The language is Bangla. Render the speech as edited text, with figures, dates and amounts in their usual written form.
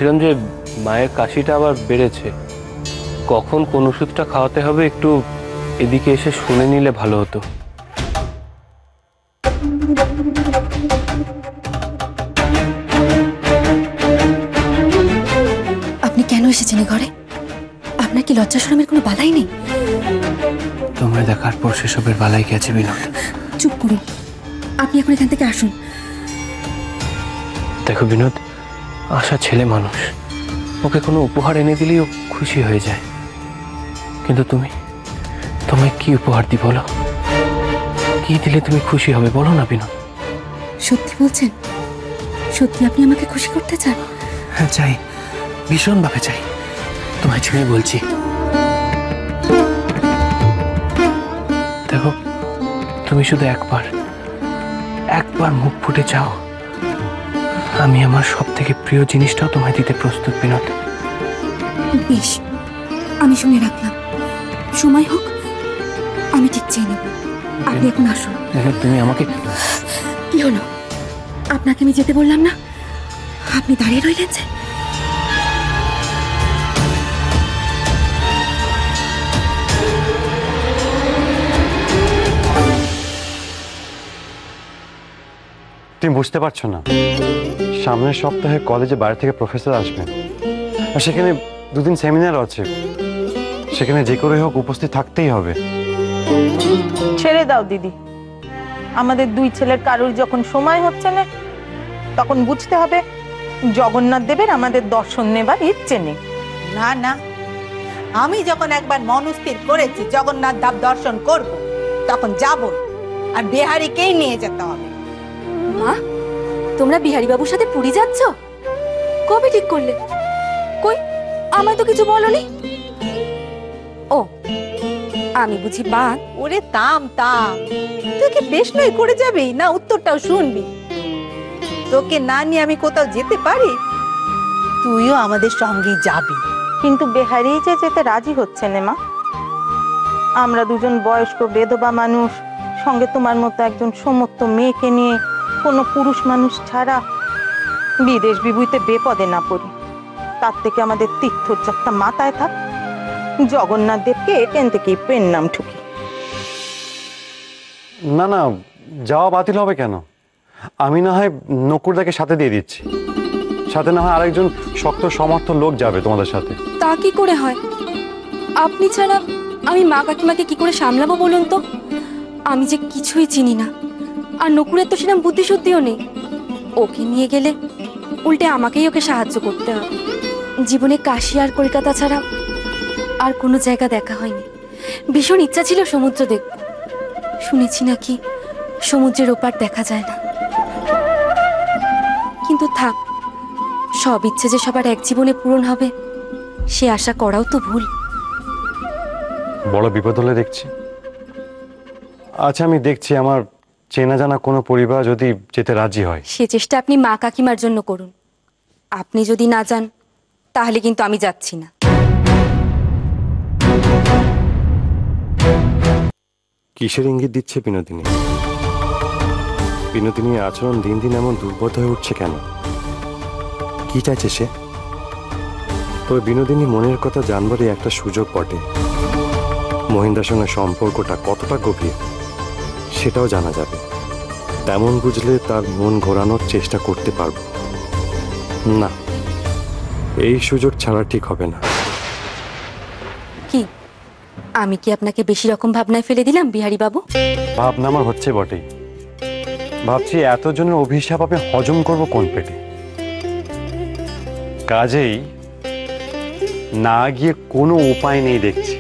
বলছিলাম যে মায়ের কাশিটা আবার বেড়েছে, কখন কোন ওষুধটা খাওয়াতে হবে একটু এদিকে এসে শুনে নিলে ভালো হতো। আপনি কেন এসেছেন ঘরে? আপনার কি লজ্জা শরমের কোনো বালাই নেই? তোমায় দেখার পর সেসবের বালাই গেছে বিনোদ। চুপ করুন, আপনি এখন এখান থেকে আসুন। দেখো বিনোদ, আশা ছেলে মানুষ, ওকে কোনো উপহার এনে দিলেই ও খুশি হয়ে যায়, কিন্তু তোমায় কি উপহার দি বলো? কি দিলে তুমি খুশি হবে বলো না বিনোদ? সত্যি বলছেন? সত্যি আপনি আমাকে খুশি করতে চান? হ্যাঁ চাই, ভীষণ ভাবে চাই, তোমায় ছুঁয়ে বলছি। দেখো, তুমি শুধু একবার মুখ ফুটে চাও, আমি আমার সব থেকে প্রিয় জিনিসটাও তোমায় দিতে প্রস্তুত বিনোদ। বেশ, আমি শুনে রাখলাম, সময় হোক আমি ঠিক চেয়ে নেব। আপনি এখন আসুন। তুমি আমাকে কি হলো? আপনাকে আমি যেতে বললাম না, আপনি দাঁড়িয়ে রইলেন যে। তুমি বুঝতে পারছো না, সামনের সপ্তাহে কলেজে বাইরে থেকে প্রফেসর আসবেন, আর সেখানে দুদিন সেমিনার আছে, সেখানে যে করে হোক উপস্থিত থাকতেই হবে। ছেড়ে দাও দিদি, আমাদের দুই ছেলের কারুর যখন সময় হচ্ছে না তখন বুঝতে হবে জগন্নাথ দেবের আমাদের দর্শন নেবার ইচ্ছে নেই। না না, আমি যখন একবার মনস্থির করেছি জগন্নাথ ধাম দর্শন করব, তখন যাব, আর বিহারীকেই নিয়ে যেতে হবে। মা, তোমরা বিহারী বাবুর সাথে পুরী যাচ্ছ? কবে ঠিক করলে? কই, আমায় তো কিছু বলনি। ও, আমি বুঝি বাদ। ওরে তাম তাম, তুই কি প্রশ্নই করে যাবি না উত্তরটাও শুনবি? তোকে না নিয়ে আমি কোথাও যেতে পারি? তুইও আমাদের সঙ্গেই যাবি। কিন্তু বেহারি যে যেতে রাজি হচ্ছে না মা। আমরা দুজন বয়স্ক বেধবা মানুষ, সঙ্গে তোমার মতো একজন সমর্থ মেয়েকে নিয়ে কোনো পুরুষ মানুষ ছাড়া বিদেশ বিভূতিতে বেপদে না পড়ি, তার থেকে আমাদের তীর্থযাত্রা মাথায় থাক, জগন্নাথ দেবকে এখান থেকেই পেন নাম ঠুকি। না না, যাওয়া বাতিল হবে কেন? আমি না হয় নকুরদাকে সাথে দিয়ে দিচ্ছি, সাথে না হয় আরেকজন শক্ত সমর্থ লোক যাবে তোমাদের সাথে। তা কি করে হয়? আপনি ছাড়া আমি মা কাকিমাকে কি করে সামলাবো বলুন তো? আমি যে কিছুই চিনি না, আর নকুরের তো সেরকম বুদ্ধিশুদ্ধিও নেই। ওকে নিয়ে গেলে উল্টে আমাকেই ওকে সাহায্য করতে হবে। জীবনে কাশী আর কলকাতা ছাড়া আর কোনো জায়গা দেখা হয়নি। ভীষণ ইচ্ছা ছিল সমুদ্র দেখব, শুনেছি নাকি সমুদ্রের ওপার দেখা যায় না। কিন্তু থাক, সব ইচ্ছে যে সবার এক জীবনে পূরণ হবে সে আশা করাও তো ভুল। বড় বিপদ হলে দেখছি। আচ্ছা, আমি দেখছি আমার চেনা জানা কোনো পরিবার যদি যেতে রাজি হয়। সে চেষ্টা আপনি মা কাকিমার জন্য করুন। আপনি যদি না যান তাহলে কিন্তু আমি যাচ্ছি না। কিসের ইঙ্গিত দিচ্ছে বিনোদিনী? বিনোদিনীর আচরণ দিন দিন এমন দুর্বোধ্য হয়ে উঠছে কেন? কি চাইছে সে? তবে বিনোদিনী মনের কথা জানবারই একটা সুযোগ বটে। মহিন্দার সঙ্গে সম্পর্কটা কতটা গভীর সেটাও জানা যাবে। তেমন বুঝলে তার মন ঘোরানোর চেষ্টা করতে পারব। না, এই সুযোগ ছাড়া ঠিক হবে না। কি, আমি কি আপনাকে বেশি রকম ভাবনায় ফেলে দিলাম বিহারী বাবু? ভাবনা আমার হচ্ছে বটেই। ভাবছি এতজনের অভিশাপ আমি হজম করব কোন পেটে। কাজেই না গিয়ে কোনো উপায় নেই দেখছি।